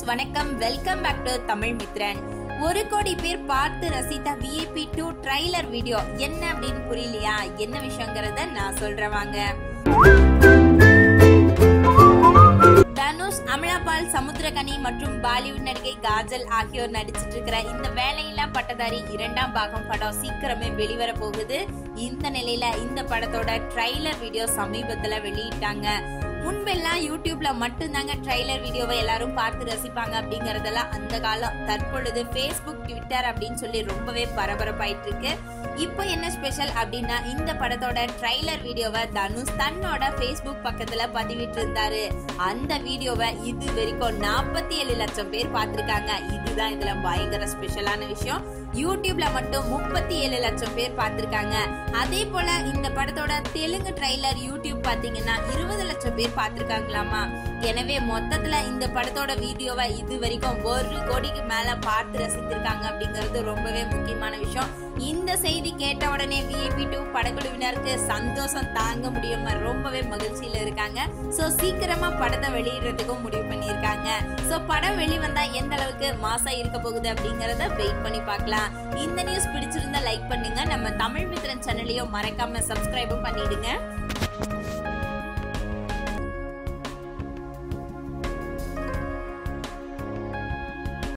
வணக்கம், welcome back to Tamil Mithran. 1 கோடி பேர் பார்த்து ரசித்த VIP 2 ட்ரைலர் வீடியோ என்ன அப்படின்னு புரியலையா? என்ன விஷயங்கிறத நான் சொல்றேன் வாங்க. தனுஷ், அமலாபால், சமுத்திரகனி மற்றும் பாலிவுட் நடிகை காஜல் ஆகியோர் நடிச்சிட்டு இருக்கிற இந்த வேலையில்லா பட்டதாரி 2ஆம் பாகம் படம் சீக்கிரமே வெளிவர போகுது. இந்த நிலையில இந்த படத்தோட ட்ரைலர் வீடியோ சமீபத்துல வெளியிட்டாங்க. முன்பெல்லாம் யூடியூப்ல மட்டும்தாங்க ட்ரைலர் வீடியோவை எல்லாரும் பார்த்து ரசிப்பாங்க அப்படிங்கறதெல்லாம் அந்த காலம். தற்பொழுது Facebook, ட்விட்டர் அப்படின்னு சொல்லி ரொம்பவே பரபரப்பாயிட்டு இருக்கு. இப்போ என்ன ஸ்பெஷல் அப்படின்னா, இந்த படத்தோட ட்ரைலர் வீடியோவை தனுஷ் தன்னோட Facebook பக்கத்துல பதிவிட்டு இருந்தாரு. அந்த வீடியோவை இது வரைக்கும் 47 லட்சம் பேர் பார்த்திருக்காங்க. இதுதான் இதுல பயங்கர ஸ்பெஷலான விஷயம். யூடியூப்ல மட்டும் 37 லட்சம் பேர் பார்த்திருக்காங்க. அதே போல இந்த படத்தோட தெலுங்கு ட்ரைலர் யூடியூப் பாத்தீங்கன்னா 20 லட்சம் பேர் பார்த்திருக்காங்களாமா. எனவே மொத்தத்துல இந்த படத்தோட வீடியோவை இது வரைக்கும் 1 கோடிக்கு மேல பார்த்து ரசித்திருக்காங்க அப்படிங்கிறது ரொம்பவே முக்கியமான விஷயம். இந்த செய்தி கேட்ட உடனே VIP 2 படக்குழுவினருக்கு சந்தோஷம் தாங்க முடியாம ரொம்பவே மகிழ்ச்சியில இருக்காங்க. சோ சீக்கிரமா படத்தை வெளியிடுறதுக்கும் முடிவு பண்ணிருக்காங்க. சோ படம் வெளிவந்தா எந்த அளவுக்கு மாசா இருக்க போகுது அப்படிங்கறத வெயிட் பண்ணி பார்க்கலாம். இந்த நியூஸ் பிடிச்சிருந்தா லைக் பண்ணுங்க. நம்ம தமிழ் மித்ரன் சேனலையும் மறக்காம சப்ஸ்கிரைபும் பண்ணிடுங்க.